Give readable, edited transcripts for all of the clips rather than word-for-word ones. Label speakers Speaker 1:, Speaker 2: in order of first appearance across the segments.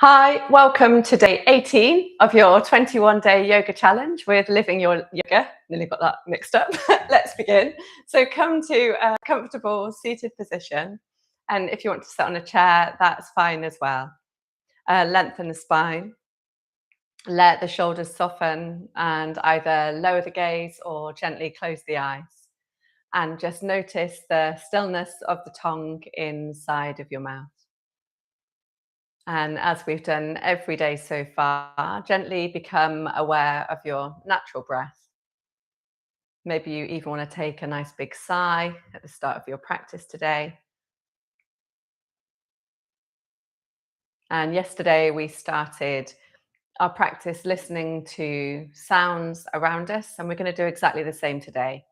Speaker 1: Hi, welcome to day 18 of your 21-day yoga challenge with Living Your Yoga. Nearly got that mixed up. Let's begin. So come to a comfortable seated position. And if you want to sit on a chair, that's fine as well. Lengthen the spine. Let the shoulders soften and either lower the gaze or gently close the eyes. And just notice the stillness of the tongue inside of your mouth. And as we've done every day so far, gently become aware of your natural breath. Maybe you even want to take a nice big sigh at the start of your practice today. And yesterday we started our practice listening to sounds around us, and we're going to do exactly the same today.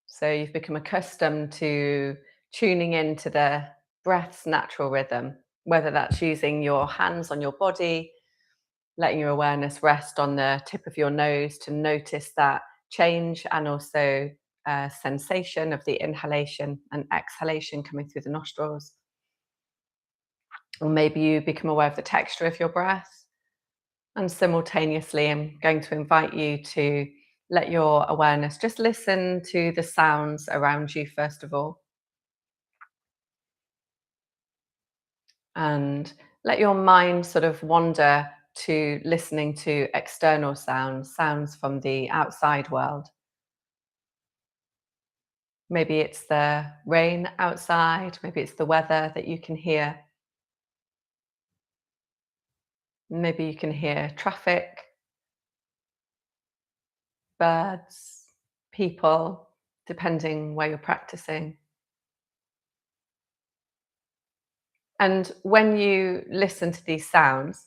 Speaker 1: So you've become accustomed to tuning into the breath's natural rhythm, whether that's using your hands on your body, letting your awareness rest on the tip of your nose to notice that change and also sensation of the inhalation and exhalation coming through the nostrils. Or maybe you become aware of the texture of your breath. And simultaneously, I'm going to invite you to let your awareness just listen to the sounds around you, first of all. And let your mind sort of wander to listening to external sounds, sounds from the outside world. Maybe it's the rain outside, maybe it's the weather that you can hear. Maybe you can hear traffic, birds, people, depending where you're practicing. And when you listen to these sounds,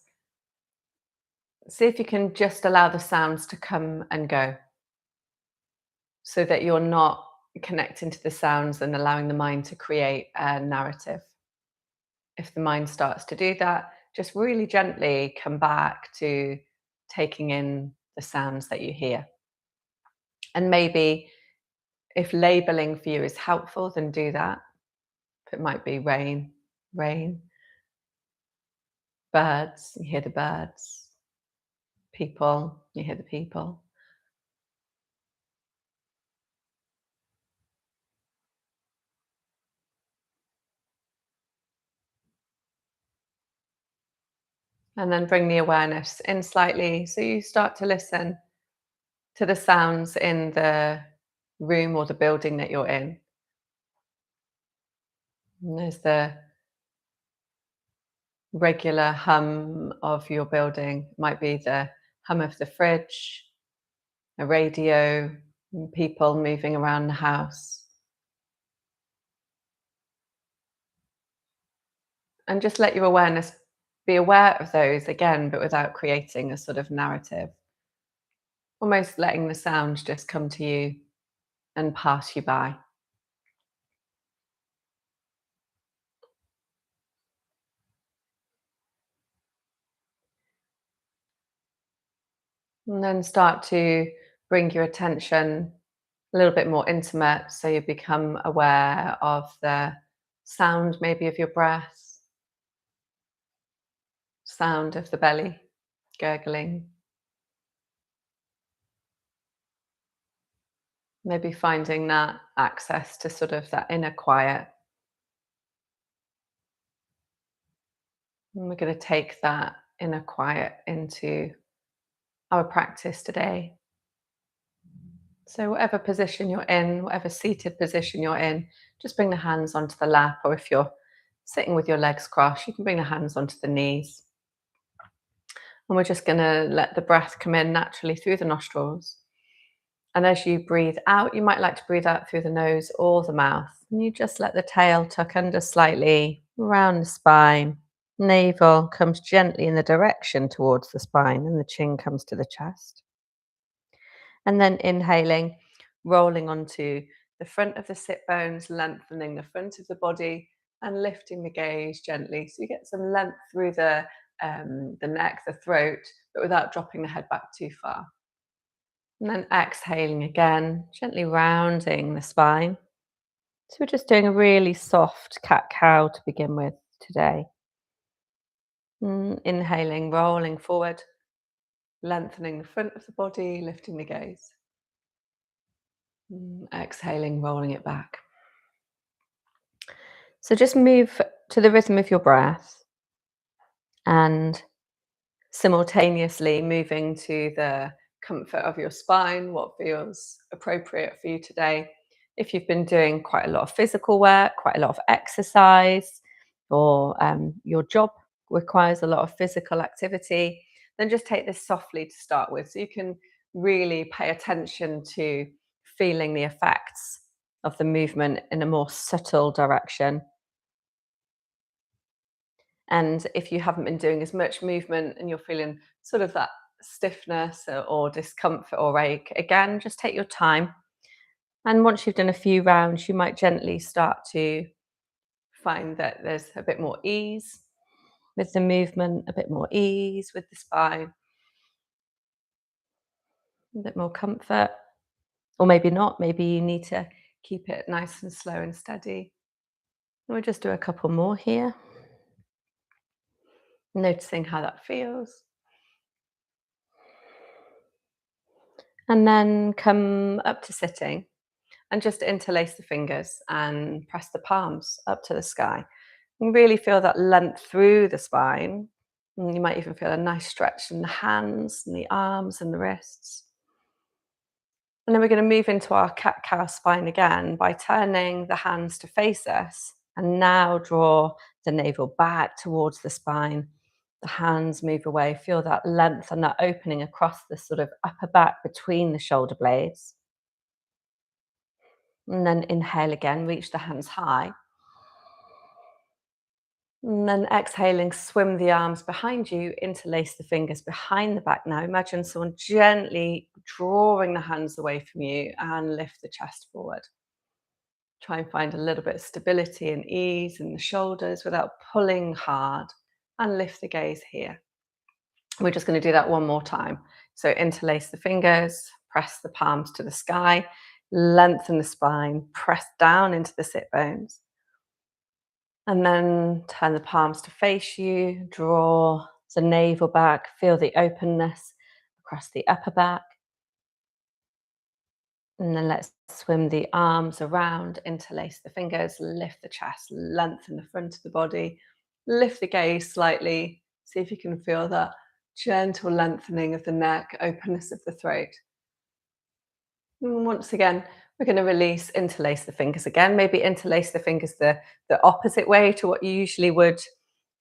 Speaker 1: see if you can just allow the sounds to come and go so that you're not connecting to the sounds and allowing the mind to create a narrative. If the mind starts to do that, just really gently come back to taking in the sounds that you hear. And maybe if labeling for you is helpful, then do that. It might be rain, rain, birds, you hear the birds, people, you hear the people. And then bring the awareness in slightly so you start to listen to the sounds in the room or the building that you're in. And there's the regular hum of your building. Might be the hum of the fridge, a radio, and people moving around the house. And just let your awareness be aware of those again, but without creating a sort of narrative. Almost letting the sounds just come to you and pass you by. And then start to bring your attention a little bit more intimate so you become aware of the sound maybe of your breath, sound of the belly gurgling, maybe finding that access to sort of that inner quiet. And we're going to take that inner quiet into our practice today. So whatever position you're in, whatever seated position you're in, just bring the hands onto the lap, or if you're sitting with your legs crossed, you can bring the hands onto the knees. And we're just going to let the breath come in naturally through the nostrils. And as you breathe out, you might like to breathe out through the nose or the mouth. And you just let the tail tuck under slightly around the spine. Navel comes gently in the direction towards the spine, and the chin comes to the chest. And then inhaling, rolling onto the front of the sit bones, lengthening the front of the body and lifting the gaze gently. So you get some length through the neck, the throat, but without dropping the head back too far. And then exhaling again, gently rounding the spine. So we're just doing a really soft cat-cow to begin with today. Inhaling, rolling forward, lengthening the front of the body, lifting the gaze. Exhaling, rolling it back. So just move to the rhythm of your breath and simultaneously moving to the comfort of your spine, what feels appropriate for you today. If you've been doing quite a lot of physical work, quite a lot of exercise, or your job requires a lot of physical activity, then just take this softly to start with. So you can really pay attention to feeling the effects of the movement in a more subtle direction. And if you haven't been doing as much movement and you're feeling sort of that stiffness or discomfort or ache, again, just take your time. And once you've done a few rounds, you might gently start to find that there's a bit more ease with the movement, a bit more ease with the spine, a bit more comfort. Or maybe not, maybe you need to keep it nice and slow and steady. We'll just do a couple more here, noticing how that feels. And then come up to sitting and just interlace the fingers and press the palms up to the sky. And really feel that length through the spine. And you might even feel a nice stretch in the hands and the arms and the wrists. And then we're going to move into our cat-cow spine again by turning the hands to face us. And now draw the navel back towards the spine. The hands move away. Feel that length and that opening across the sort of upper back between the shoulder blades. And then inhale again, reach the hands high. And then exhaling, swim the arms behind you, interlace the fingers behind the back now. Imagine someone gently drawing the hands away from you and lift the chest forward. Try and find a little bit of stability and ease in the shoulders without pulling hard, and lift the gaze here. We're just going to do that one more time. So interlace the fingers, press the palms to the sky, lengthen the spine, press down into the sit bones. And then turn the palms to face you, draw the navel back, feel the openness across the upper back. And then let's swim the arms around, interlace the fingers, lift the chest, lengthen the front of the body, lift the gaze slightly. See if you can feel that gentle lengthening of the neck, openness of the throat. And once again, we're going to release, interlace the fingers again. Maybe interlace the fingers the opposite way to what you usually would.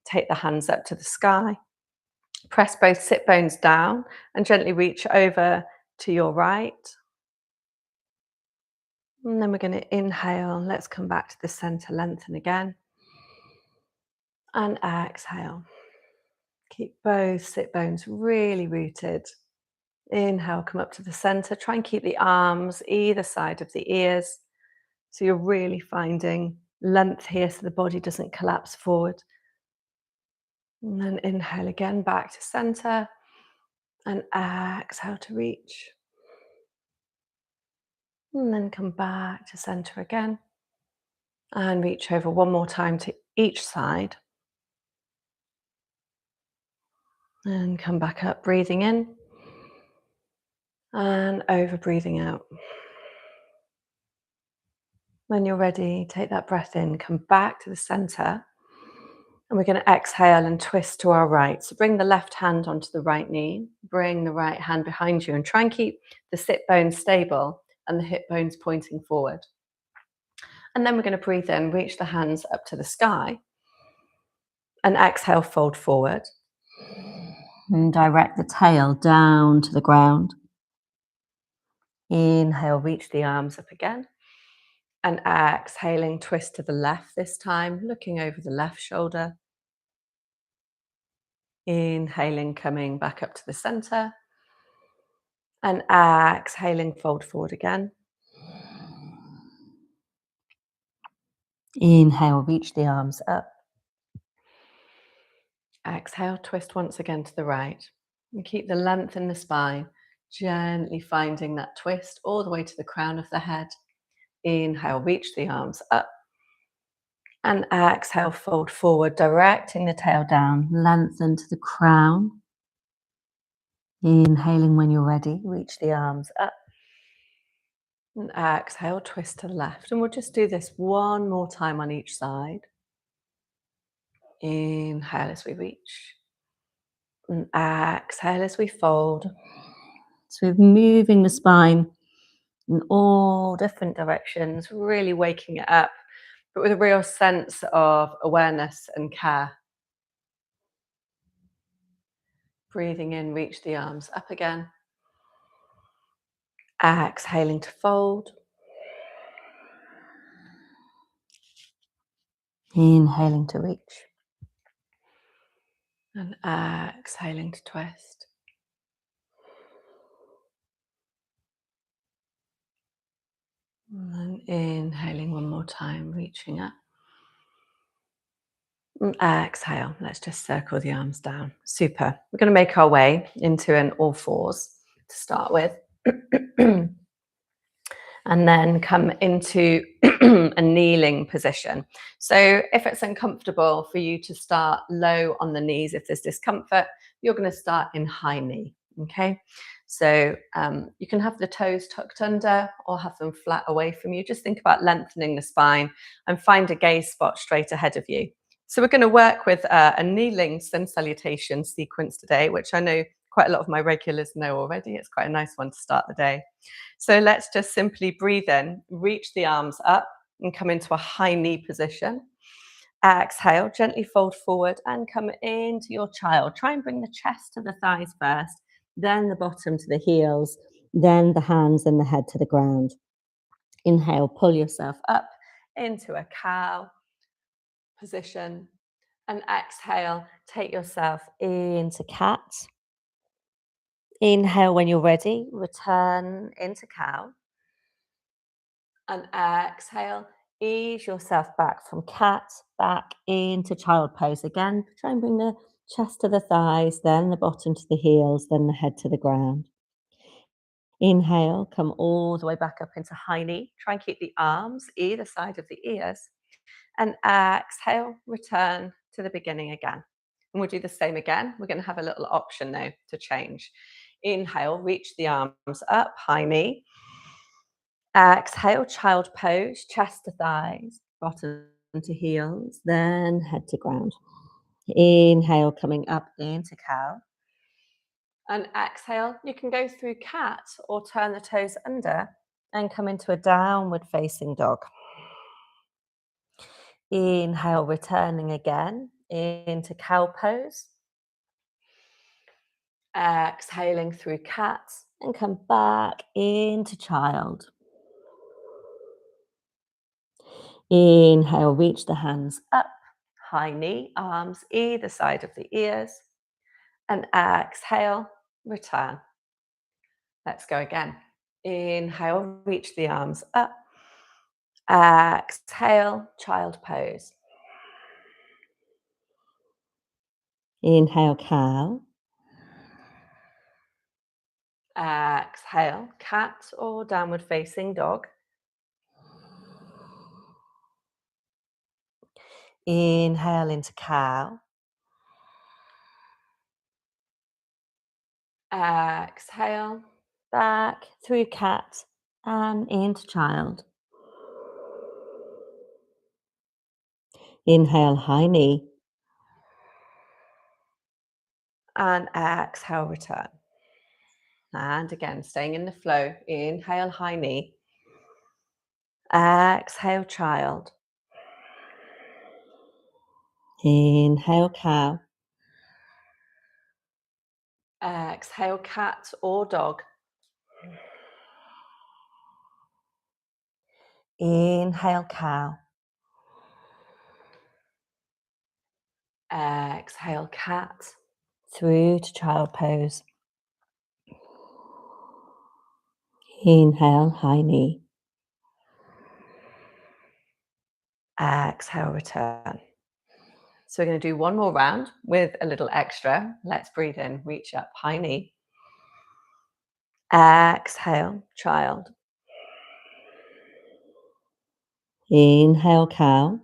Speaker 1: Take the hands up to the sky. Press both sit bones down and gently reach over to your right. And then we're going to inhale. Let's come back to the center, lengthen again. And exhale. Keep both sit bones really rooted. Inhale, come up to the center. Try and keep the arms either side of the ears. So you're really finding length here so the body doesn't collapse forward. And then inhale again, back to center. And exhale to reach. And then come back to center again. And reach over one more time to each side. And come back up, breathing in. And over, breathing out. When you're ready, take that breath in, come back to the center. And we're going to exhale and twist to our right. So bring the left hand onto the right knee, bring the right hand behind you, and try and keep the sit bones stable and the hip bones pointing forward. And then we're going to breathe in, reach the hands up to the sky, and exhale, fold forward. And direct the tail down to the ground. Inhale, reach the arms up again. And exhaling, twist to the left this time, looking over the left shoulder. Inhaling, coming back up to the center. And exhaling, fold forward again. Inhale, reach the arms up. Exhale, twist once again to the right. And keep the length in the spine, gently finding that twist all the way to the crown of the head. Inhale, reach the arms up. And exhale, fold forward, directing the tail down, lengthen to the crown. Inhaling when you're ready, reach the arms up. And exhale, twist to the left. And we'll just do this one more time on each side. Inhale as we reach. And exhale as we fold. So we're moving the spine in all different directions, really waking it up, but with a real sense of awareness and care. Breathing in, reach the arms up again. Exhaling to fold. Inhaling to reach. And exhaling to twist. And inhaling one more time, reaching up. And exhale, let's just circle the arms down. Super. We're going to make our way into an all fours to start with. And then come into a kneeling position. So if it's uncomfortable for you to start low on the knees, if there's discomfort, you're going to start in high knee, okay? So you can have the toes tucked under or have them flat away from you. Just think about lengthening the spine and find a gaze spot straight ahead of you. So we're going to work with a kneeling sun salutation sequence today, which I know quite a lot of my regulars know already. It's quite a nice one to start the day. So let's just simply breathe in, reach the arms up and come into a high knee position. Exhale, gently fold forward and come into your child. Try and bring the chest to the thighs first, then the bottom to the heels, then the hands and the head to the ground. Inhale, pull yourself up into a cow position. And exhale, take yourself into cat. Inhale when you're ready, return into cow. And exhale, ease yourself back from cat, back into child pose again. Try and bring the chest to the thighs, then the bottom to the heels, then the head to the ground. Inhale, come all the way back up into high knee. Try and keep the arms either side of the ears. And exhale, return to the beginning again. And we'll do the same again. We're going to have a little option now to change. Inhale, reach the arms up, high knee. Exhale, child pose, chest to thighs, bottom to heels, then head to ground. Inhale, coming up into cow. And exhale, you can go through cat or turn the toes under and come into a downward facing dog. Inhale, returning again into cow pose. Exhaling through cat and come back into child. Inhale, reach the hands up, high knee, arms either side of the ears. And exhale, return. Let's go again. Inhale, reach the arms up. Exhale, child pose. Inhale, cow. Exhale, cat or downward facing dog. Inhale into cow. Exhale, back through cat and into child. Inhale, high knee. And exhale, return. And again, staying in the flow. Inhale, high knee. Exhale, child. Inhale, cow. Exhale, cat or dog. Inhale, cow. Exhale, cat through to child pose. Inhale, high knee. Exhale, return. So we're going to do one more round with a little extra. Let's breathe in, reach up, high knee. Exhale, child. Inhale, cow.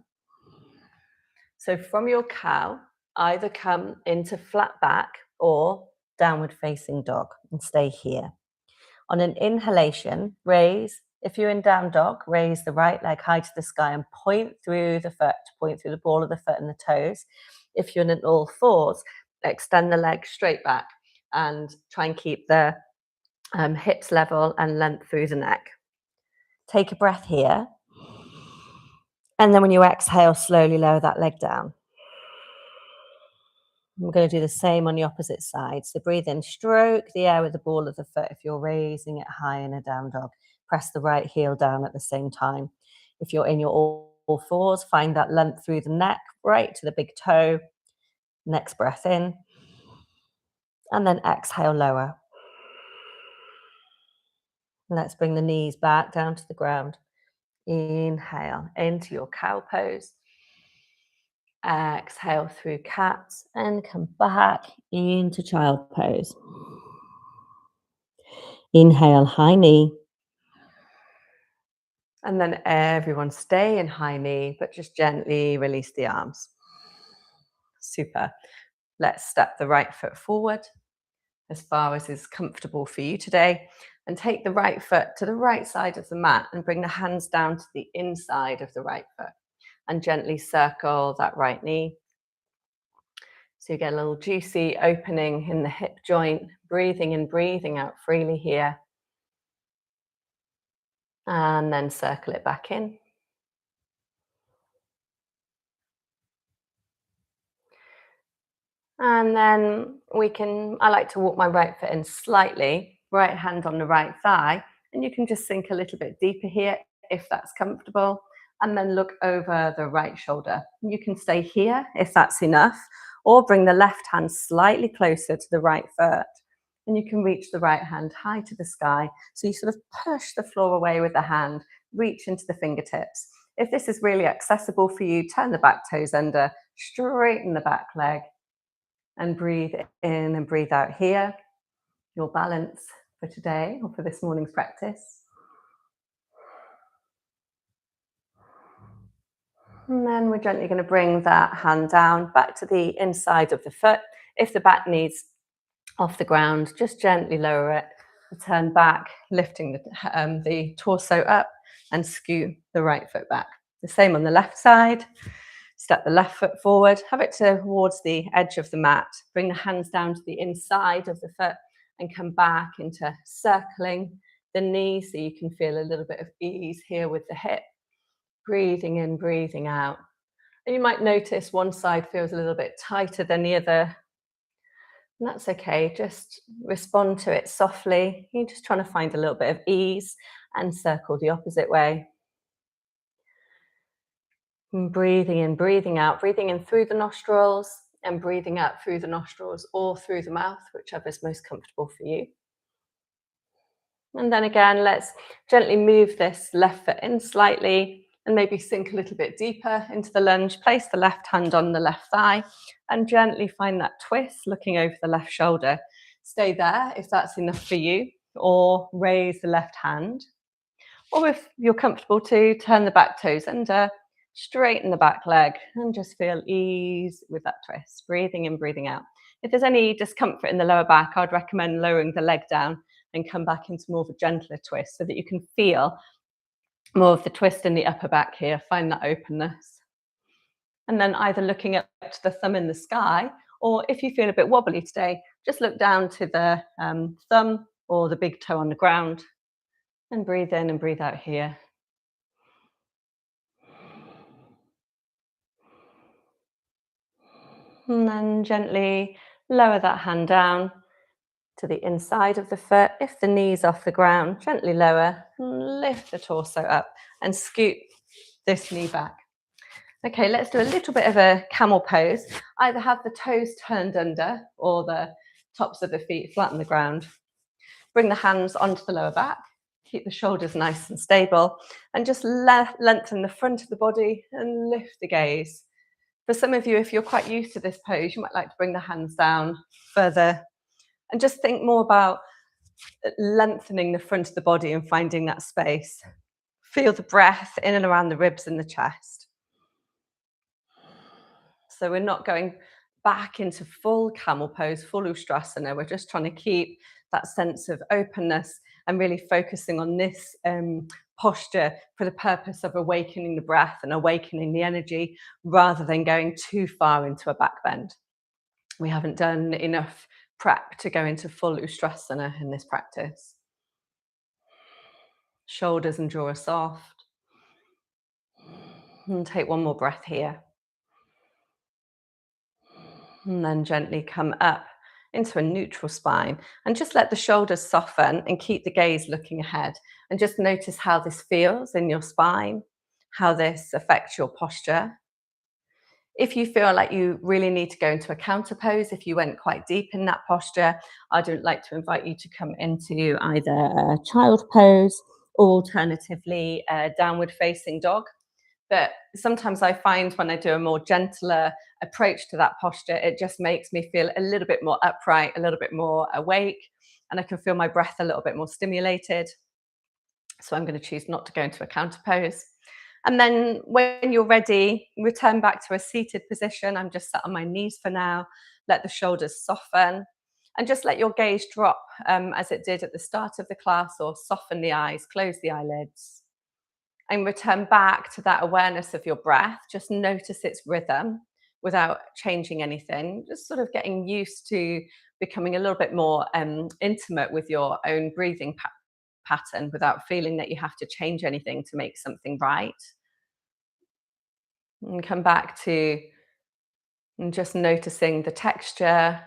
Speaker 2: So from your cow, either come into flat back or downward facing dog and stay here. On an inhalation, raise. If you're in down dog, raise the right leg high to the sky and point through the foot, point through the ball of the foot and the toes. If you're in all fours, extend the leg straight back and try and keep the hips level and length through the neck. Take a breath here. And then when you exhale, slowly lower that leg down. We're going to do the same on the opposite side. So breathe in, stroke the air with the ball of the foot if you're raising it high in a down dog. Press the right heel down at the same time. If you're in your all fours, find that length through the neck, right to the big toe. Next breath in. And then exhale, lower. Let's bring the knees back down to the ground. Inhale into your cow pose. Exhale through cat and come back into child pose. Inhale, high knee. And then everyone stay in high knee, but just gently release the arms. Super. Let's step the right foot forward as far as is comfortable for you today. And take the right foot to the right side of the mat and bring the hands down to the inside of the right foot. And gently circle that right knee. So you get a little juicy opening in the hip joint, breathing in, breathing out freely here. And then circle it back in. And then I like to walk my right foot in slightly, right hand on the right thigh, and you can just sink a little bit deeper here if that's comfortable, and then look over the right shoulder. You can stay here if that's enough, or bring the left hand slightly closer to the right foot, and you can reach the right hand high to the sky. So you sort of push the floor away with the hand, reach into the fingertips. If this is really accessible for you, turn the back toes under, straighten the back leg, and breathe in and breathe out here. Your balance for today or for this morning's practice. And then we're gently going to bring that hand down back to the inside of the foot. If the back knee's off the ground, just gently lower it. Turn back, lifting the torso up and scoot the right foot back. The same on the left side. Step the left foot forward, have it towards the edge of the mat. Bring the hands down to the inside of the foot and come back into circling the knee so you can feel a little bit of ease here with the hip. Breathing in, breathing out. And you might notice one side feels a little bit tighter than the other. And that's okay, just respond to it softly. You're just trying to find a little bit of ease and circle the opposite way. And breathing in, breathing out, breathing in through the nostrils and breathing out through the nostrils or through the mouth, whichever's most comfortable for you. And then again, let's gently move this left foot in slightly and maybe sink a little bit deeper into the lunge. Place the left hand on the left thigh and gently find that twist, looking over the left shoulder. Stay there if that's enough for you, or raise the left hand. Or if you're comfortable to turn the back toes under, straighten the back leg and just feel ease with that twist, breathing in, breathing out. If there's any discomfort in the lower back, I'd recommend lowering the leg down and come back into more of a gentler twist so that you can feel more of the twist in the upper back here. Find that openness. And then either looking up to the thumb in the sky, or if you feel a bit wobbly today, just look down to the thumb or the big toe on the ground and breathe in and breathe out here. And then gently lower that hand down to the inside of the foot. If the knee's off the ground, gently lower, lift the torso up and scoot this knee back. Okay, let's do a little bit of a camel pose. Either have the toes turned under or the tops of the feet flat on the ground. Bring the hands onto the lower back. Keep the shoulders nice and stable and just lengthen the front of the body and lift the gaze. For some of you, if you're quite used to this pose, you might like to bring the hands down further and just think more about lengthening the front of the body and finding that space. Feel the breath in and around the ribs and the chest. So we're not going back into full camel pose, full Ustrasana. We're just trying to keep that sense of openness and really focusing on this posture for the purpose of awakening the breath and awakening the energy rather than going too far into a back bend. We haven't done enough prep to go into full Ustrasana in this practice. Shoulders and jaw are soft. And take one more breath here. And then gently come up into a neutral spine and just let the shoulders soften and keep the gaze looking ahead. And just notice how this feels in your spine, how this affects your posture. If you feel like you really need to go into a counter pose, if you went quite deep in that posture, I'd like to invite you to come into either a child pose or alternatively a downward facing dog. But sometimes I find when I do a more gentler approach to that posture, it just makes me feel a little bit more upright, a little bit more awake, and I can feel my breath a little bit more stimulated. So I'm going to choose not to go into a counter pose. And then when you're ready, return back to a seated position. I'm just sat on my knees for now. Let the shoulders soften and just let your gaze drop as it did at the start of the class, or soften the eyes, close the eyelids, and return back to that awareness of your breath. Just notice its rhythm without changing anything, just sort of getting used to becoming a little bit more intimate with your own breathing pattern without feeling that you have to change anything to make something right. And come back to just noticing the texture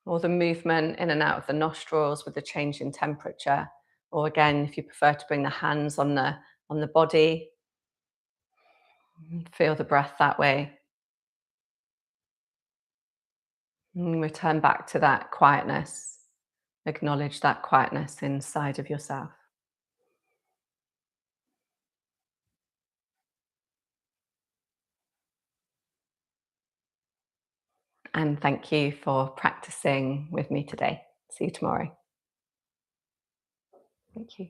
Speaker 2: or the movement in and out of the nostrils with the change in temperature. Or again, if you prefer to bring the hands on the body, feel the breath that way. And return back to that quietness. Acknowledge that quietness inside of yourself. And thank you for practicing with me today. See you tomorrow. Thank you.